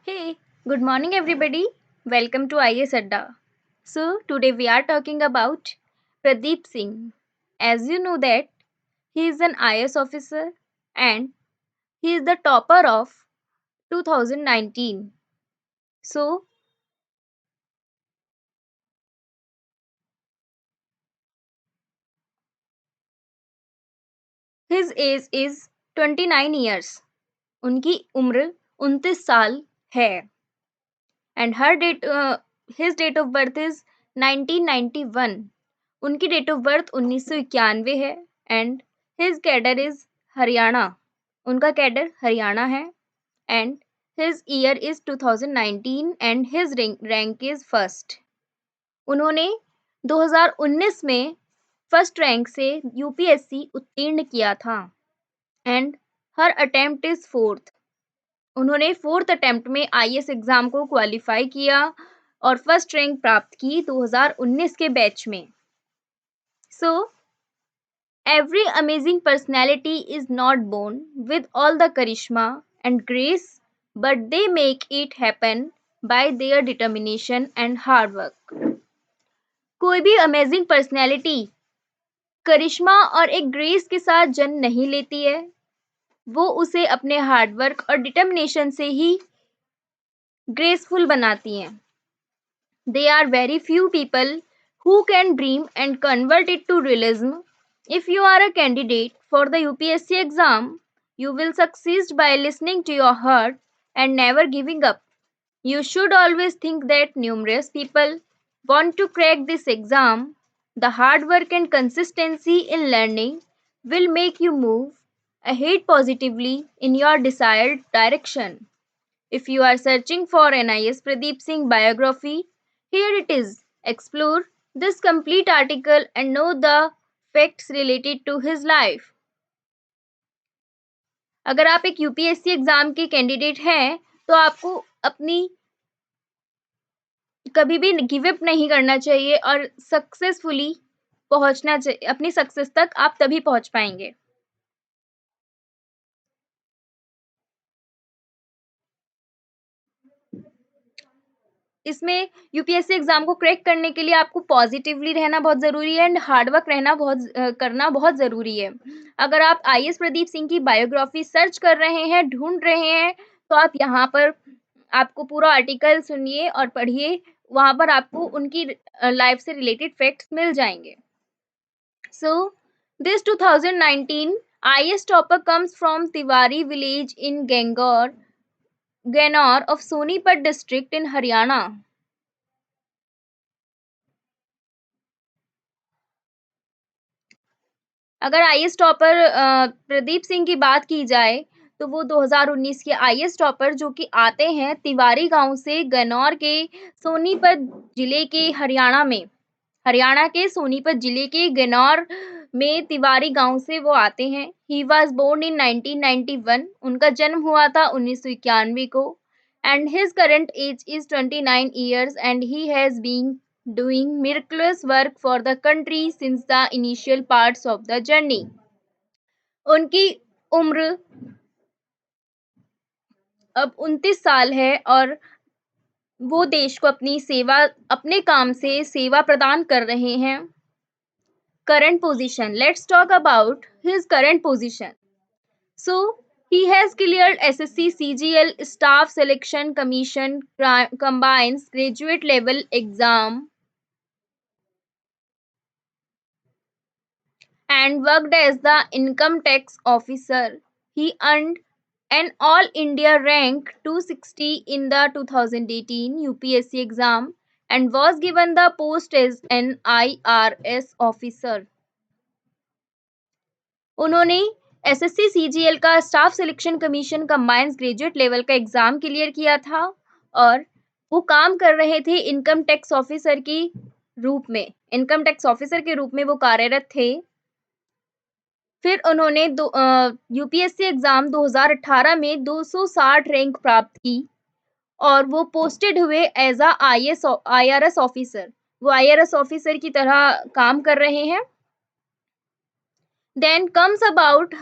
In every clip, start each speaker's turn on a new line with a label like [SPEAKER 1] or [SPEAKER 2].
[SPEAKER 1] Hey, good morning everybody. Welcome to IS Adda. So, today we are talking about Pradeep Singh. As you know that he is an IS officer and he is the topper of 2019. So, his age is 29 years. उनकी उम्र 29 साल है and his date of birth is 1991. उनकी date of birth 1991 है and his cadre is Haryana. उनका cadre Haryana है and his year is 2019 and his rank is first. उन्होंने 2019 में फर्स्ट रैंक से यूपीएससी उत्तीर्ण किया था and her attempt is fourth. उन्होंने फोर्थ अटेम्प्ट में आईएएस एग्जाम को क्वालिफाई किया और फर्स्ट रैंक प्राप्त की 2019 के बैच में. सो every amazing personality is not born with all the charisma and grace, but they make it happen by their determination and hard work. कोई भी अमेजिंग पर्सनैलिटी करिश्मा और एक ग्रेस के साथ जन्म नहीं लेती है. वो उसे अपने हार्डवर्क और डिटर्मिनेशन से ही ग्रेसफुल बनाती हैं. There are very few people who can dream and convert it to realism. If you are a candidate for the UPSC exam, you will succeed by listening to your heart and never giving up. You should always think that numerous people want to crack this exam. The hard work and consistency in learning will make you move ahead positively in your desired direction. If you are searching for an IS Pradeep Singh biography, here it is. Explore this complete article and know the facts related to his life. अगर आप एक UPSC exam के candidate हैं तो आपको अपनी कभी भी गिव अप नहीं करना चाहिए और सक्सेसफुली पहुंचना चाहिए. अपनी सक्सेस तक आप तभी पहुंच पाएंगे. इसमें यूपीएससी एग्जाम को क्रैक करने के लिए आपको पॉजिटिवली रहना बहुत ज़रूरी है एंड हार्डवर्क करना बहुत ज़रूरी है. अगर आप आईएएस प्रदीप सिंह की बायोग्राफी सर्च कर रहे हैं, ढूंढ रहे हैं, तो आप यहाँ पर आपको पूरा आर्टिकल सुनिए और पढ़िए. वहाँ पर आपको उनकी लाइफ से रिलेटेड फैक्ट्स मिल जाएंगे. So this 2019 IAS topper comes from Tiwari village in Ganaur of Sonipat district in Haryana. अगर आईएएस टॉपर प्रदीप सिंह की बात की जाए तो वो 2019 के आईएएस टॉपर जो कि आते हैं तिवारी गांव से गन्नौर के सोनीपत जिले के हरियाणा के सोनीपत जिले के गन्नौर में तिवारी गांव से वो आते हैं. He was born in 1991. उनका जन्म हुआ था 1991 को and his current age is 29 years and he has been doing miraculous work for the country since the initial parts of the journey. उनकी उम्र अब 29 साल है और वो देश को अपने काम से सेवा प्रदान कर रहे हैं. Current position. Let's talk about his current position. So, he has cleared SSC CGL Staff Selection Commission combines graduate level exam and worked as the income tax officer. He earned an All India rank 260 in the 2018 UPSC exam and was given the post as an IRS officer. उन्होंने SSC CGL का staff Selection commission combines graduate level का exam clear किया था और वो काम कर रहे थे इनकम टैक्स ऑफिसर के रूप में वो कार्यरत थे. फिर उन्होंने यूपीएससी एग्जाम 2018 में 260 रैंक प्राप्त की और वो पोस्टेड हुए एज अ आईआरएस ऑफिसर. वो आईआरएस ऑफिसर की तरह काम कर रहे हैं. Then comes about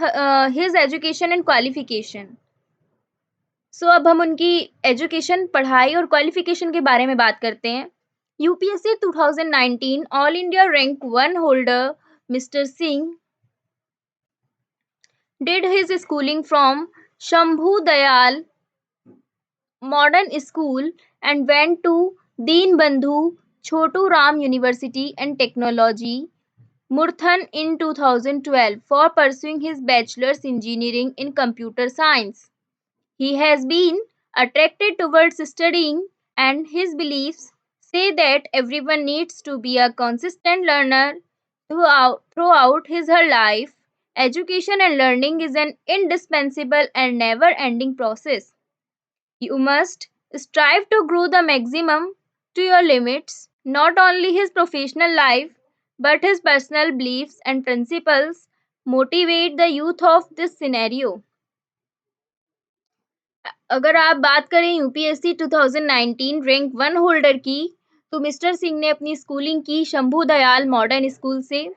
[SPEAKER 1] his education and qualification. सो अब हम उनकी एजुकेशन, पढ़ाई और क्वालिफिकेशन के बारे में बात करते हैं। UPSC 2019 all India rank 1 holder mister Singh did his schooling from Shambhu Dayal Modern School and went to Deen Bandhu Chotu Ram University and Technology, Murthan in 2012 for pursuing his bachelor's engineering in computer science. He has been attracted towards studying, and his beliefs say that everyone needs to be a consistent learner throughout his her life. Education and learning is an indispensable and never ending process. You must strive to grow the maximum to your limits, not only his professional life, but his personal beliefs and principles motivate the youth of this scenario. अगर आप बात करें UPSC 2019 rank 1 holder की, तो mister Singh ने अपनी schooling की Shambhu Dayal modern school से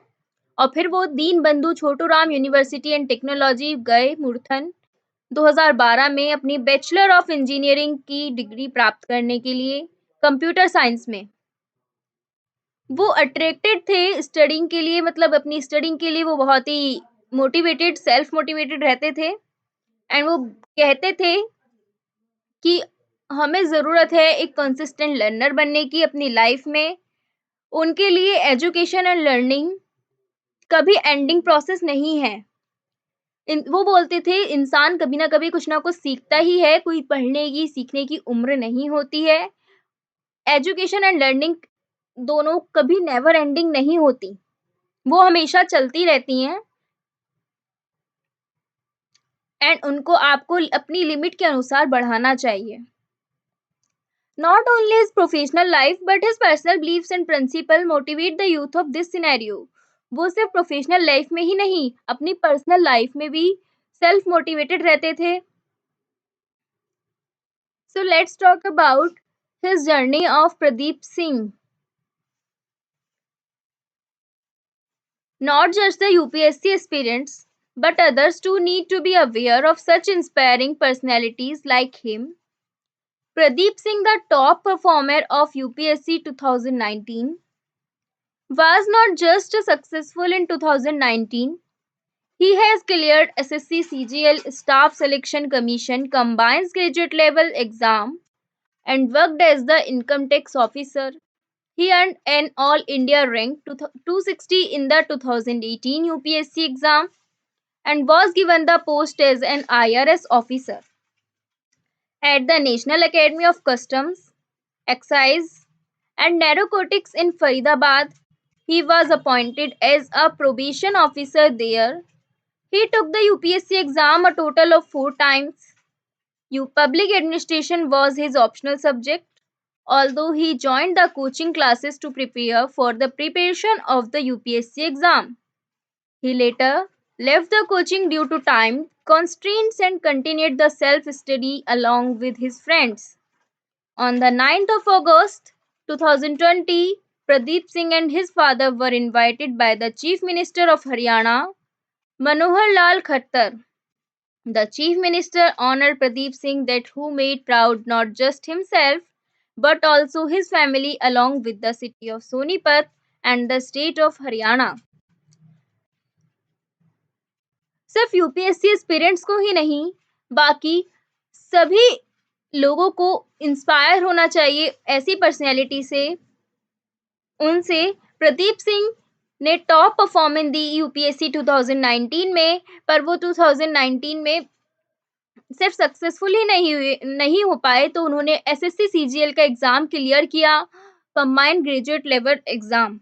[SPEAKER 1] और फिर वो दीन बंधु छोटूराम यूनिवर्सिटी एंड टेक्नोलॉजी गए मुरथन 2012 में अपनी बैचलर ऑफ इंजीनियरिंग की डिग्री प्राप्त करने के लिए कंप्यूटर साइंस में। वो अट्रैक्टेड थे स्टडिंग के लिए, मतलब अपनी स्टडिंग के लिए वो बहुत ही मोटिवेटेड, सेल्फ मोटिवेटेड रहते थे एंड वो कहते थे कि हमें ज़रूरत है एक कंसिस्टेंट लर्नर बनने की अपनी लाइफ में। उनके लिए एजुकेशन एंड लर्निंग कभी एंडिंग प्रोसेस नहीं है। वो बोलते थे इंसान कभी ना कभी कुछ ना कुछ सीखता ही है, कोई पढ़ने की सीखने की उम्र नहीं होती है। एजुकेशन एंड लर्निंग दोनों कभी नेवर एंडिंग नहीं होती, वो हमेशा चलती रहती हैं एंड उनको आपको अपनी लिमिट के अनुसार बढ़ाना चाहिए। Not only his professional life but his personal beliefs and principle motivate the youth of this scenario. वो सिर्फ प्रोफेशनल लाइफ में ही नहीं, अपनी पर्सनल लाइफ में भी सेल्फ मोटिवेटेड रहते थे। So let's talk about his journey of Pradeep Singh. Not just the UPSC aspirants, but others too need to be aware of such inspiring personalities like him. Pradeep Singh, the top performer of UPSC 2019, was not just successful in 2019. He has cleared SSC CGL Staff Selection Commission Combined Graduate Level exam and worked as the income tax officer. He earned an All India rank 260 in the 2018 UPSC exam and was given the post as an IRS officer at the National Academy of Customs, Excise and Narcotics in Faridabad. He was appointed as a probation officer there. He took the UPSC exam a total of 4 times. Public administration was his optional subject, although he joined the coaching classes to prepare for the preparation of the UPSC exam. He later left the coaching due to time constraints and continued the self-study along with his friends. On the 9th of August 2020, Pradeep Singh and his father were invited by the Chief Minister of Haryana, Manohar Lal Khattar. The Chief Minister honored Pradeep Singh, that who made proud not just himself but also his family along with the city of Sonipat and the state of Haryana. सिर्फ UPSC aspirants को ही नहीं, बाकी सभी लोगों को inspire होना चाहिए ऐसी पर्सनैलिटी से। उनसे प्रदीप सिंह ने टॉप परफॉर्मेंस दी यूपीएससी 2019 में, पर वो 2019 में सिर्फ सक्सेसफुल ही नहीं हो पाए, तो उन्होंने एसएससी सीजीएल का एग्जाम क्लियर किया, combined graduate level exam,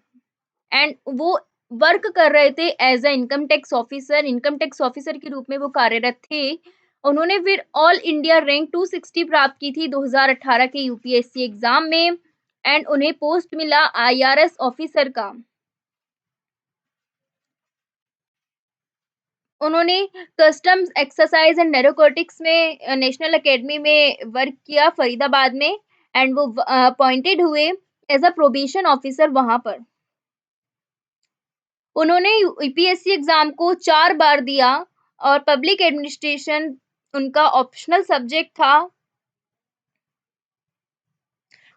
[SPEAKER 1] and वो वर्क कर रहे थे as a income tax officer के रूप में वो कार्यरत थे। उन्होंने फिर ऑल इंडिया रैंक 260 प्राप्त की थी 2018 के यूपीएससी एग्जाम में एंड उन्हें पोस्ट मिला आईआरएस ऑफिसर का। उन्होंने कस्टम्स, एक्सरसाइज एंड नैरोकोटिक्स में नेशनल एकेडमी में वर्क किया फरीदाबाद में एंड वो अपॉइंटेड हुए एज अ प्रोबेशन ऑफिसर वहां पर। उन्होंने यूपीएससी एग्जाम को 4 बार दिया और पब्लिक एडमिनिस्ट्रेशन उनका ऑप्शनल सब्जेक्ट था।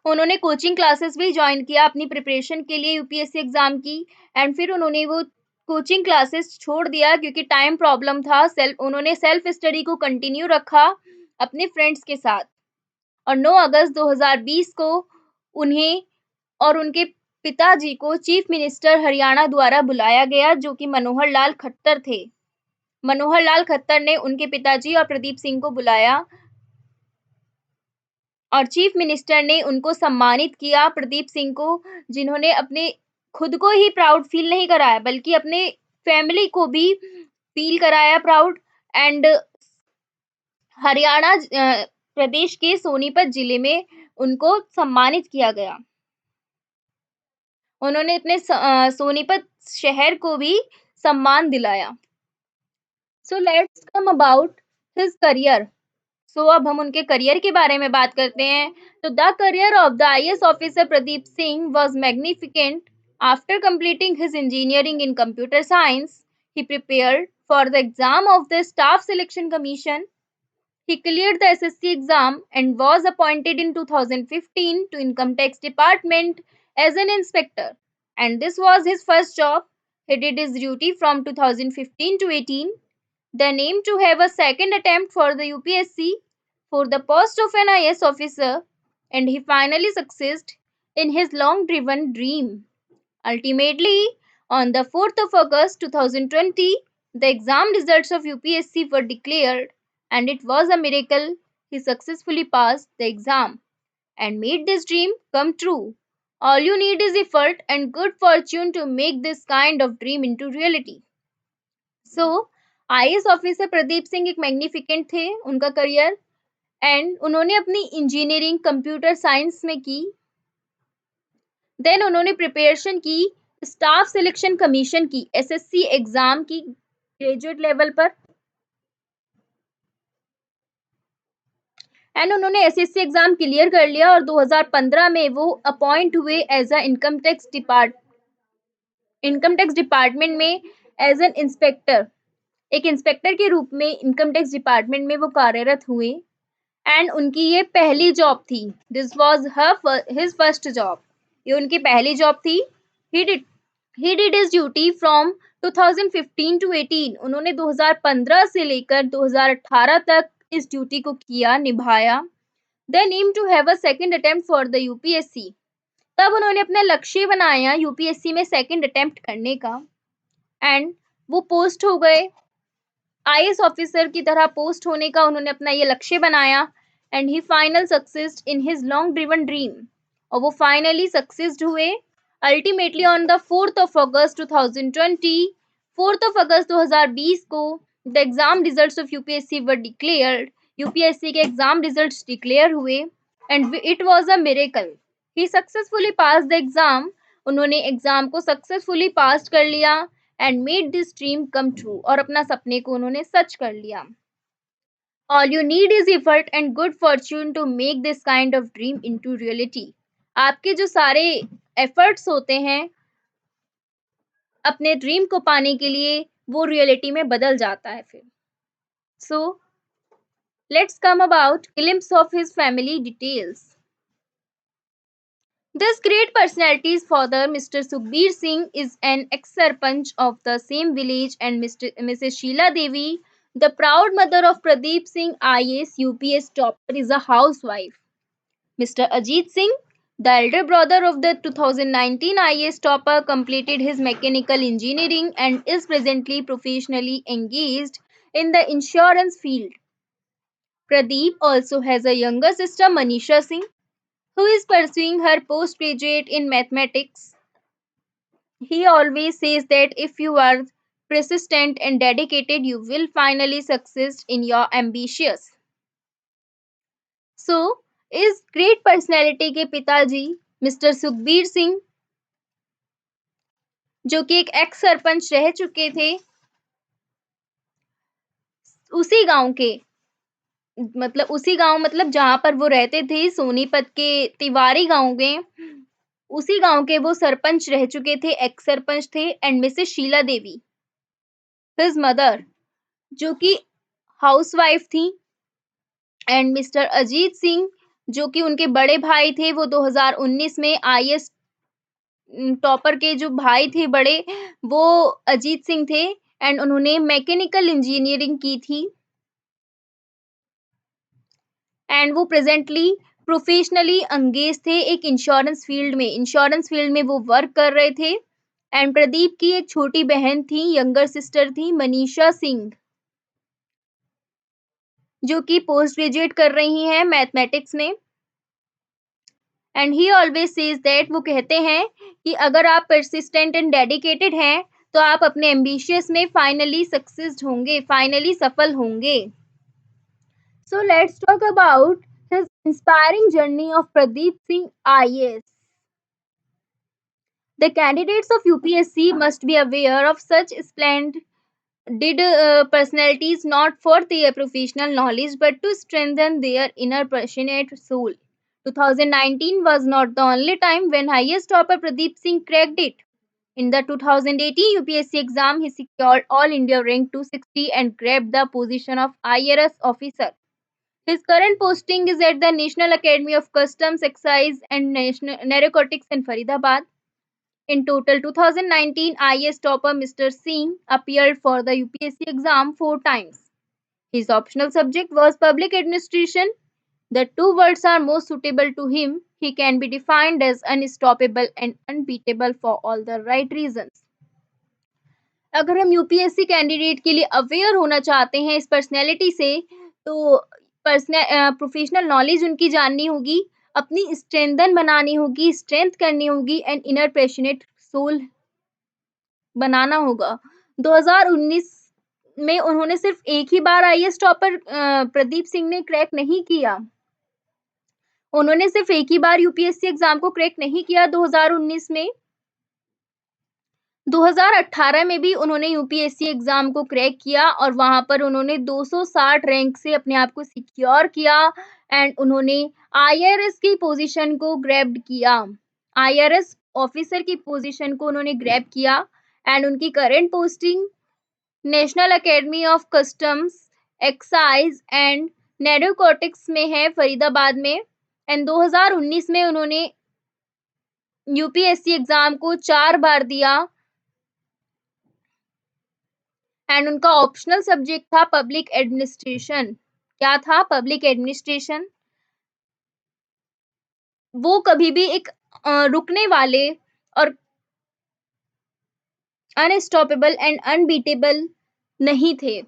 [SPEAKER 1] उन्होंने कोचिंग क्लासेस भी ज्वाइन किया अपनी प्रिपरेशन के लिए यूपीएससी एग्जाम की, एंड फिर उन्होंने वो कोचिंग क्लासेस छोड़ दिया क्योंकि टाइम प्रॉब्लम था। उन्होंने सेल्फ स्टडी को कंटिन्यू रखा अपने फ्रेंड्स के साथ। और 9 अगस्त 2020 को उन्हें और उनके पिताजी को चीफ मिनिस्टर हरियाणा द्वारा बुलाया गया, जो कि मनोहर लाल खट्टर थे। मनोहर लाल खट्टर ने उनके पिताजी और प्रदीप सिंह को बुलाया और चीफ मिनिस्टर ने उनको सम्मानित किया, प्रदीप सिंह को, जिन्होंने अपने खुद को ही प्राउड फील नहीं कराया बल्कि अपने फैमिली को भी फील कराया प्राउड। एंड हरियाणा प्रदेश के सोनीपत जिले में उनको सम्मानित किया गया। उन्होंने अपने सोनीपत शहर को भी सम्मान दिलाया। So let's come about his career. So अब हम उनके करियर के बारे में बात करते हैं। तो the career of the IAS officer Pradeep Singh was magnificent. After completing his engineering in computer science, he prepared for the exam of the Staff Selection Commission. He cleared the SSC exam and was appointed in 2015 to Income Tax Department as an inspector. And this was his first job. He did his duty from 2015 to 18. Then aimed to have a second attempt for the UPSC for the post of an IAS officer, and he finally succeeded in his long driven dream. Ultimately, on the 4th of August 2020, the exam results of UPSC were declared, and it was a miracle. He successfully passed the exam and made this dream come true. All you need is effort and good fortune to make this kind of dream into reality. So IAS officer Pradeep Singh एक magnificent थे, उनका career, and उन्होंने अपनी engineering computer science में की। Then उन्होंने preparation की Staff Selection Commission की, एसएससी एग्जाम की ग्रेजुएट लेवल पर, एंड उन्होंने एसएससी एग्जाम क्लियर कर लिया और 2015 में वो अपॉइंट हुए as a income tax department में एज एन इंस्पेक्टर। एक इंस्पेक्टर के रूप में इनकम टैक्स डिपार्टमेंट में वो कार्यरत हुए, एंड उनकी ये पहली जॉब थी। This was his first job. ये उनकी पहली जॉब थी। He did his duty from 2015 to 18। उन्होंने 2015 से लेकर 2018 तक इस ड्यूटी को किया, निभाया। Then aim to have a second attempt for the UPSC. तब उन्होंने अपना लक्ष्य बनाया यूपीएससी में सेकंड अटेम्प्ट करने का, एंड वो पोस्ट हो गए। आईएएस ऑफिसर की तरह पोस्ट होने का उन्होंने अपना ये लक्ष्य बनाया, and he final success in his long driven dream. और वो फाइनली सक्सेस्ड हुए। Ultimately on the 4th of August 2020, 4th of August 2020 को the exam results of UPSC were declared. UPSC के एग्जाम रिजल्ट्स डिक्लेयर हुए, and it was a miracle. He successfully pass the exam. उन्होंने exam को successfully pass कर लिया and made this dream come true. और अपना सपने को उन्होंने सच कर लिया। All you need is effort and good fortune to make this kind of dream into reality. आपके जो सारे एफर्ट्स होते हैं अपने ड्रीम को पाने के लिए, वो रियलिटी में बदल जाता है फिर। सो let's come about glimpse of his family details. This great personality's father, Mr. Sukhbir Singh, is an ex-sarpanch of the same village, and Mrs. Sheila Devi, the proud mother of Pradeep Singh, IAS UPS topper, is a housewife. Mr. Ajit Singh, the elder brother of the 2019 IAS topper, completed his mechanical engineering and is presently professionally engaged in the insurance field. Pradeep also has a younger sister, Manisha Singh, who is pursuing her postgraduate in mathematics. He always says that if you are persistent and dedicated, you will finally succeed in your ambitions. So, इस great personality के पिताजी mister Sukhbir Singh, जो कि एक x sarpanch रह चुके थे उसी गांव के, मतलब जहां पर वो रहते थे, सोनीपत के तिवारी गांव में, उसी गांव के वो सरपंच रह चुके थे, एक्स सरपंच थे। And Mrs Sheela Devi, his mother, जो कि हाउसवाइफ थी, एंड मिस्टर अजीत सिंह जो कि उनके बड़े भाई थे, वो 2019 में आईएएस टॉपर के जो भाई थे बड़े, वो अजीत सिंह थे एंड उन्होंने मैकेनिकल इंजीनियरिंग की थी एंड वो प्रेजेंटली प्रोफेशनली एंगेज थे एक इंश्योरेंस फील्ड में वो वर्क कर रहे थे। एंड प्रदीप की एक छोटी बहन थी, यंगर सिस्टर थी, मनीषा सिंह, जो कि पोस्ट ग्रेजुएट कर रही हैं मैथमेटिक्स में। And he always says that, वो कहते हैं कि अगर आप परसिस्टेंट एंड डेडिकेटेड हैं तो आप अपने एम्बिशियस में फाइनली सक्सेस्ड होंगे, फाइनली सफल होंगे। So let's talk about his inspiring journey of Pradeep Singh IAS. The candidates of UPSC must be aware of such splendid personalities not for their professional knowledge but to strengthen their inner passionate soul. 2019 was not the only time when highest topper Pradeep Singh cracked it. In the 2018 UPSC exam, he secured All India rank 260 and grabbed the position of IRS officer. His current posting is at the National Academy of Customs, Excise and Narcotics in Faridabad. In total, 2019 IAS topper Mr. Singh appeared for the UPSC exam 4 times. His optional subject was public administration. The two words are most suitable to him. He can be defined as unstoppable and unbeatable for all the right reasons. अगर हम UPSC candidate के लिए aware होना चाहते हैं इस personality से, तो प्रोफेशनल नॉलेज उनकी जाननी होगी, अपनी स्ट्रेंथन बनानी होगी, स्ट्रेंथ करनी होगी एंड इनर पैशनेट सोल बनाना होगा। 2019 में उन्होंने सिर्फ एक ही बार आईएएस टॉपर प्रदीप सिंह ने क्रैक नहीं किया। उन्होंने सिर्फ एक ही बार यूपीएससी एग्जाम को क्रैक नहीं किया 2019 में, 2018 में भी उन्होंने यूपीएससी एग्जाम को क्रैक किया और वहां पर उन्होंने 260 रैंक से अपने आप को सिक्योर किया एंड उन्होंने आईआरएस की पोजीशन को ग्रैब्ड किया, आईआरएस ऑफिसर की पोजीशन को उन्होंने ग्रैब किया एंड उनकी current posting national academy of customs, excise and narcotics में है, फरीदाबाद में। एंड 2019 में उन्होंने यूपीएससी एग्जाम को 4 बार दिया एंड उनका ऑप्शनल सब्जेक्ट था पब्लिक एडमिनिस्ट्रेशन। क्या था? Public administration. वो कभी भी एक रुकने वाले और अनस्टॉपेबल एंड अनबीटेबल नहीं थे।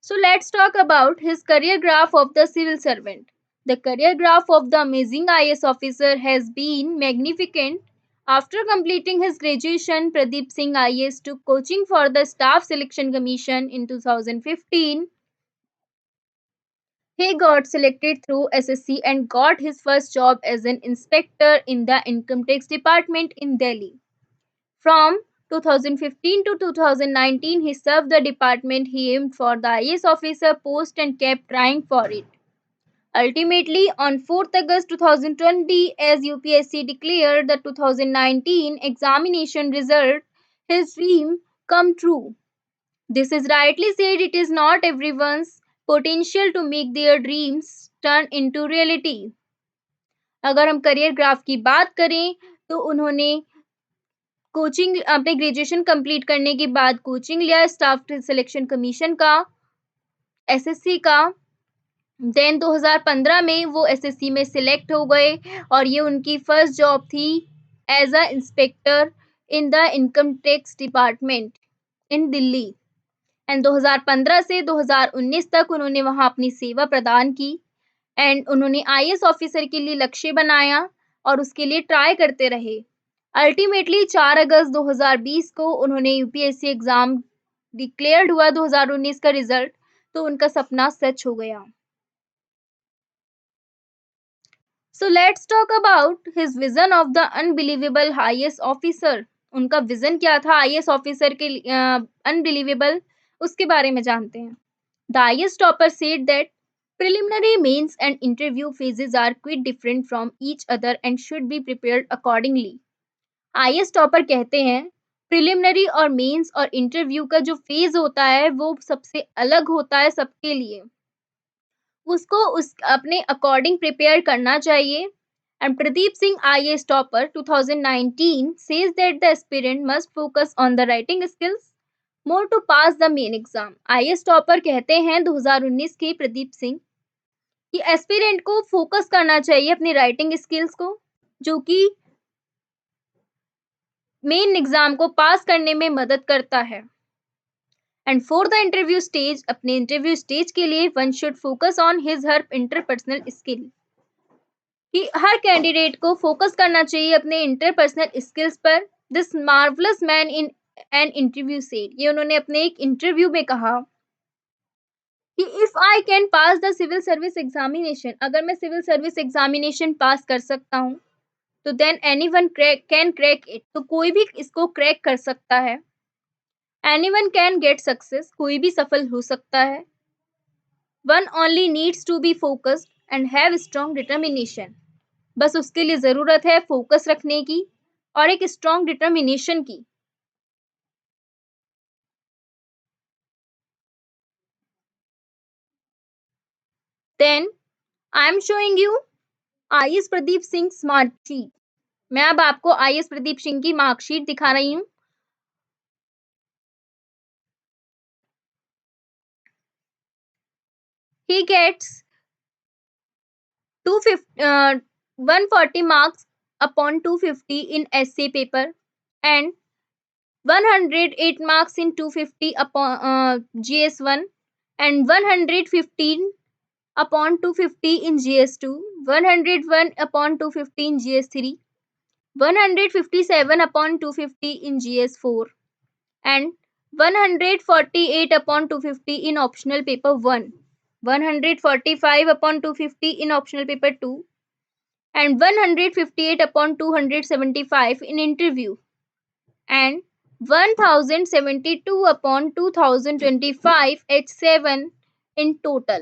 [SPEAKER 1] So let's talk about his career graph of the civil servant. The career graph of the amazing IAS officer has been magnificent. After completing his graduation, Pradeep Singh IAS took coaching for the Staff Selection Commission in 2015. He got selected through SSC and got his first job as an inspector in the Income Tax Department in Delhi. From 2015 to 2019, he served the department. He aimed for the IAS officer post and kept trying for it. Ultimately, on 4th August 2020, as UPSC declared the 2019 examination result, his dream come true. This is rightly said, it is not everyone's potential to make their dreams turn into reality. अगर हम career graph की बात करें तो उन्होंने coaching अपने graduation complete करने के बाद कोचिंग लिया स्टाफ सिलेक्शन कमीशन का, एसएससी का। देन 2015 में वो एसएससी में सिलेक्ट हो गए और ये उनकी फर्स्ट जॉब थी as a inspector in the income tax department in Delhi. And 2015 से 2019 तक उन्होंने वहां अपनी सेवा प्रदान की एंड उन्होंने आईएएस ऑफिसर के लिए लक्ष्य बनाया और उसके लिए ट्राई करते रहे। अल्टीमेटली 4 अगस्त 2020 को उन्होंने यूपीएससी एग्जाम डिक्लेयर्ड हुआ 2019 का रिजल्ट, तो उनका सपना सच हो गया। So let's talk about his vision of the unbelievable IAS officer. उनका विजन क्या था आईएएस ऑफिसर के अनबिलीवेबल, उसके बारे में जानते हैं। The IAS topper said that preliminary, mains and interview phases are quite different from each other and should be prepared accordingly. IAS topper कहते हैं प्रिलिमिनरी और मेंस और इंटरव्यू का जो फेज होता है वो सबसे अलग होता है सबके लिए। उसको उस अपने अकॉर्डिंग प्रिपेयर करना चाहिए। And Pradeep Singh IAS topper 2019 says that the aspirant must focus on the writing skills more to pass the main exam। IAS topper कहते हैं 2019 के प्रदीप सिंह कि एस्पिरेंट को फोकस करना चाहिए अपनी राइटिंग स्किल्स को, जो कि मेन एग्जाम को पास करने में मदद करता है। And for the interview stage, अपने इंटरव्यू स्टेज के लिए one should focus on his her interpersonal skill, कि हर कैंडिडेट को फोकस करना चाहिए अपने इंटरपर्सनल स्किल्स पर। This marvellous man in an interview said, ये उन्होंने अपने एक इंटरव्यू में कहा कि if I can pass the civil service examination, अगर मैं सिविल सर्विस एग्जामिनेशन पास कर सकता हूँ तो than anyone can crack it, तो कोई भी इसको क्रैक कर सकता है। एनीवन कैन गेट सक्सेस, कोई भी सफल हो सकता है। One only needs to be focused and have strong determination, बस उसके लिए जरूरत है फोकस रखने की और एक स्ट्रॉन्ग डिटर्मिनेशन की। Then I am showing you IAS Pradeep Singh marksheet. मैं अब आपको आईएएस प्रदीप सिंह की मार्कशीट दिखा रही हूँ। He gets 140 marks upon 250 in essay paper and 108 marks in 250 upon GS1 and 115 upon 250 in GS2, 101 upon 250 in GS3, 157 upon 250 in GS4 and 148 upon 250 in optional paper 1, 145 upon 250 in optional paper 2 and 158 upon 275 in interview and 1072 upon 2025 H7 in total।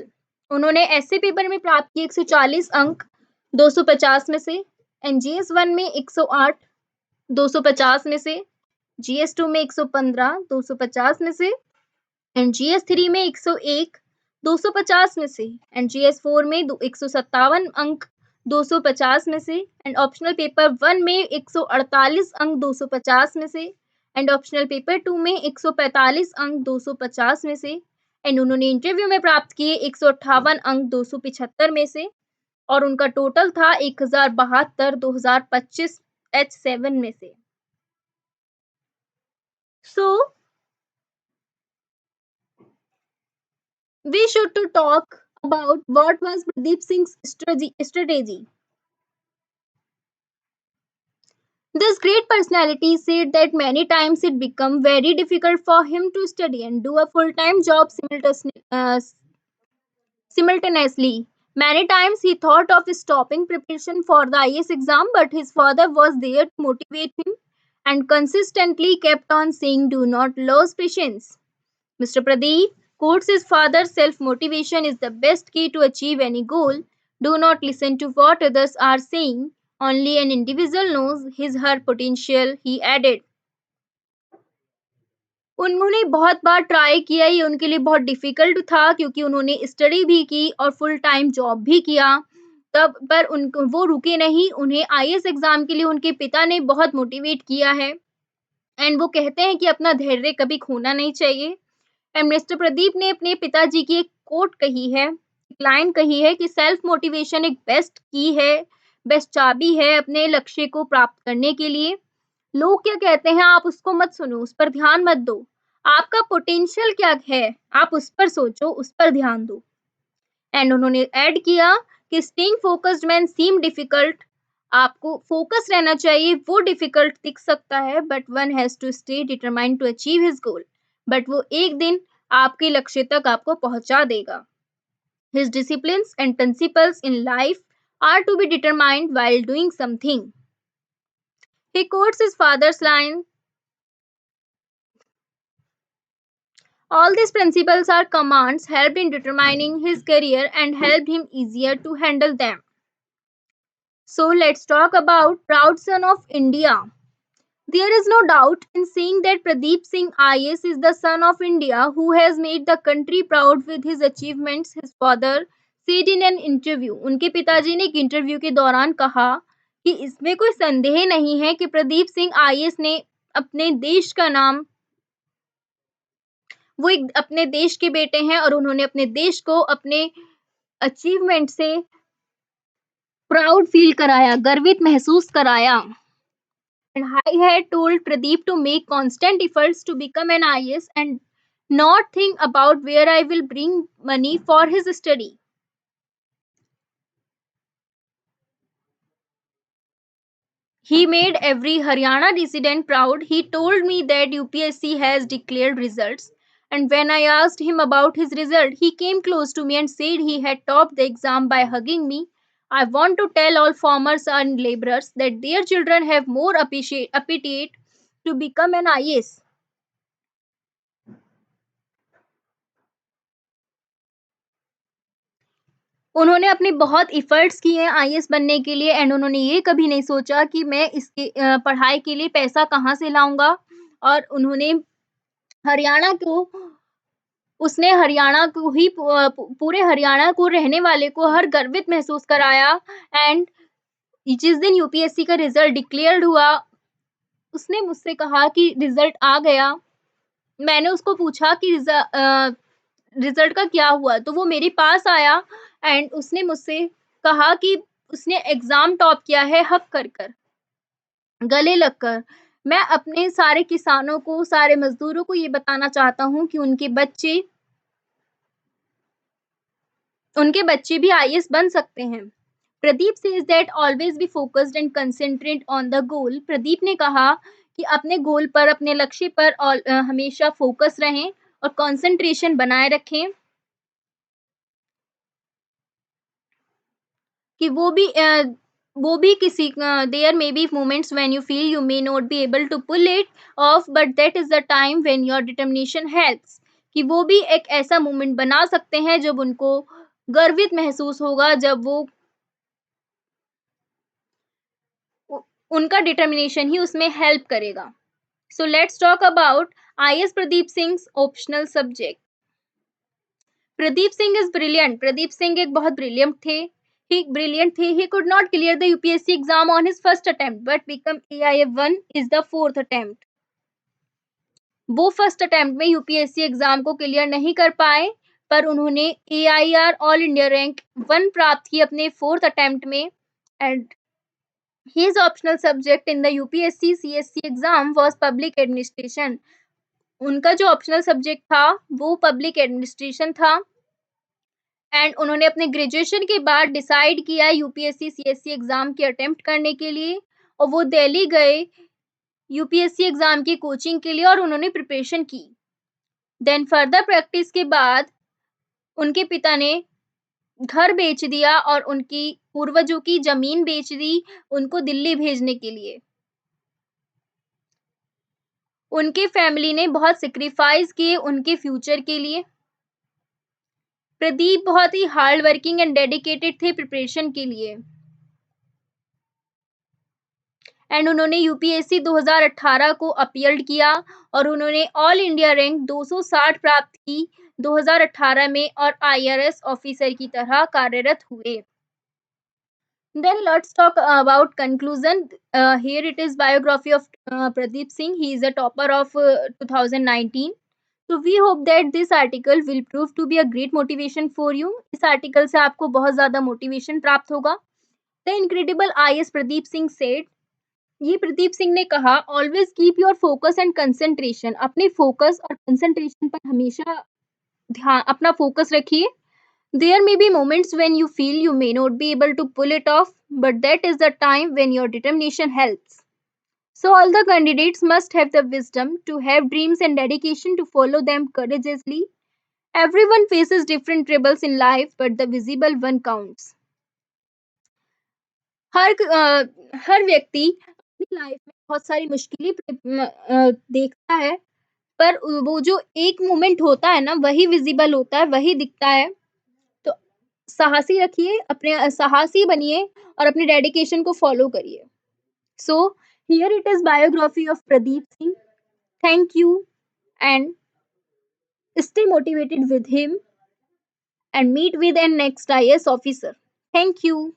[SPEAKER 1] उन्होंने ऐसे paper में प्राप्त किए 140 अंक 250 में से, NGS 1 में 108 250 में से, जीएस 2 में 115 250 में से एंड जीएस 3 में 101 250 में से एंड जीएस 4 में 157 अंक 250 में से एंड ऑप्शनल पेपर 1 में 148 अंक 250 में से एंड ऑप्शनल पेपर 2 में 145 अंक 250 में से एंड उन्होंने इंटरव्यू में प्राप्त किए 158 अंक 275 में से और उनका टोटल था 1072 2025 H7 में से। सो we should to talk about what was Pradeep Singh's strategy. This great personality said that many times it became very difficult for him to study and do a full-time job simultaneously. Many times he thought of stopping preparation for the IAS exam, but his father was there to motivate him and consistently kept on saying, "Do not lose patience." Mr. Pradeep quotes his father, "Self motivation is the best key to achieve any goal. Do not listen to what others are saying. Only an individual knows his her potential," he added. उन्होंने बहुत बार try किया, ये उनके लिए बहुत difficult था क्योंकि उन्होंने स्टडी भी की और फुल टाइम जॉब भी किया, तब पर उनको वो रुके नहीं। उन्हें आईएएस एग्जाम के लिए उनके पिता ने बहुत मोटिवेट किया है एंड वो कहते हैं कि अपना धैर्य कभी खोना नहीं चाहिए। एंड मिस्टर प्रदीप ने अपने पिताजी की एक कोट कही है, लाइन कही है कि सेल्फ मोटिवेशन एक बेस्ट की है, बेस्ट चाबी है अपने लक्ष्य को प्राप्त करने के लिए। लोग क्या कहते हैं आप उसको मत सुनो, उस पर ध्यान मत दो, आपका पोटेंशियल क्या है आप उस पर सोचो, उस पर ध्यान दो। एंड उन्होंने ऐड किया कि staying focused man seem difficult, आपको फोकस रहना चाहिए, वो डिफिकल्ट दिख सकता है but one has to stay determined to achieve his goal, but वो एक दिन आपके लक्ष्य तक आपको पहुंचा देगा। His disciplines and principles in life are to be determined while doing something. He quotes his father's line, "All these principles are commands helped in determining his career and helped him easier to handle them." So let's talk about proud son of India. There is no doubt in saying that Pradeep Singh IAS is the son of India who has made the country proud with his achievements, his father said in an interview. उनके पिताजी ने एक interview के दौरान कहा कि इसमें कोई संदेह नहीं है कि प्रदीप सिंह आईएएस ने अपने देश का नाम, वो एक अपने देश के बेटे हैं और उन्होंने अपने देश को अपने अचीवमेंट से प्राउड फील कराया, गर्वित महसूस कराया. And I had told Pradeep to make constant efforts to become an IAS and not think about where I will bring money for his study. He made every Haryana resident proud. He told me that UPSC has declared results. And when I asked him about his result, he came close to me and said he had topped the exam by hugging me. I want to tell all farmers and laborers that their children have more appetite to become an IAS. उन्होंने अपने बहुत efforts किए हैं IAS बनने के लिए and उन्होंने ये कभी नहीं सोचा कि मैं इसके पढ़ाई के लिए पैसा कहाँ से लाऊँगा और उन्होंने हरियाणा को उसने हरियाणा को ही पूरे हरियाणा को रहने वाले को हर गर्वित महसूस कराया एंड जिस दिन यूपीएससी का रिजल्ट डिक्लेयर्ड हुआ, उसने मुझसे कहा कि रिजल्ट आ गया। मैंने उसको पूछा कि रिजल्ट का क्या हुआ? तो वो मेरे पास आया एंड उसने मुझसे कहा कि उसने एग्ज़ाम टॉप किया है हक कर, गले लगकर। मैं अपने सारे किसानों को, सारे मज़दूरों को ये बताना चाहता हूँ कि उनके बच्चे भी आईएएस बन सकते हैं। Pradeep says that always be focused and concentrate on the goal. Pradeep ने कहा कि अपने गोल पर, अपने लक्ष्य पर हमेशा फोकस रहें और कंसंट्रेशन बनाए रखें कि वो भी किसी there may be moments when you feel you may not be able to pull it off but that is the time when your determination helps, कि वो भी एक ऐसा मोमेंट बना सकते हैं जब उनको गर्वित महसूस होगा, जब वो उनका डिटर्मिनेशन ही उसमें हेल्प करेगा। So let's talk about IAS Pradeep Singh optional subject. Pradeep Singh is brilliant. Pradeep Singh एक बहुत ब्रिलियंट थे। He could not clear the UPSC exam on his first attempt, but become AIF1 is the fourth attempt. वो फर्स्ट अटेम्प्ट में UPSC exam को clear नहीं कर पाए, पर उन्होंने AIR ऑल इंडिया रैंक 1 प्राप्त की अपने फोर्थ अटेम्प्ट में and his optional subject in the UPSC CSC exam was public administration. उनका जो ऑप्शनल सब्जेक्ट था वो पब्लिक एडमिनिस्ट्रेशन था एंड उन्होंने अपने ग्रेजुएशन के बाद डिसाइड किया यूपीएससी सीएससी एग्जाम के अटेम्प्ट करने के लिए और वो दिल्ली गए यूपीएससी एग्जाम की कोचिंग के लिए और उन्होंने प्रिपरेशन की। देन फर्दर प्रैक्टिस के बाद उनके पिता ने घर बेच दिया और उनकी पूर्वजों की जमीन बेच दी उनको दिल्ली भेजने के लिए। उनके फैमिली ने बहुत सेक्रीफाइस किए उनके फ्यूचर के लिए। प्रदीप बहुत ही हार्ड वर्किंग एंड डेडिकेटेड थे प्रिपरेशन के लिए एंड उन्होंने यूपीएससी 2018 को अपील्ड किया और उन्होंने ऑल इंडिया रैंक 260 प्राप्त की 2018 में और आईआरएस ऑफिसर की तरह कार्यरत हुए। Then let's talk about conclusion. Here it is biography of Pradeep Singh. He is a topper of 2019. So we hope that this article will prove to be a great motivation for you. इस article से आपको बहुत ज़्यादा motivation प्राप्त होगा। The incredible IS Pradeep Singh said, ये प्रदीप सिंह ने कहा, always keep your focus and concentration. अपने फोकस और कंसंट्रेशन पर हमेशा ध्यान, अपना फोकस रखिए। There may be moments when you feel you may not be able to pull it off, but that is the time when your determination helps. So all the candidates must have the wisdom to have dreams and dedication to follow them courageously. Everyone faces different troubles in life, but the visible one counts. हर व्यक्ति अपनी life में बहुत सारी मुश्किलें देखता है, पर वो जो एक मोमेंट होता है ना, वही विजिबल होता है, वही दिखता है। तो साहसी रखिए, अपने साहसी बनिए और अपने डेडिकेशन को फॉलो करिए। सो Here it is biography of Pradeep Singh. Thank you and stay motivated with him and meet with an next IS officer. Thank you.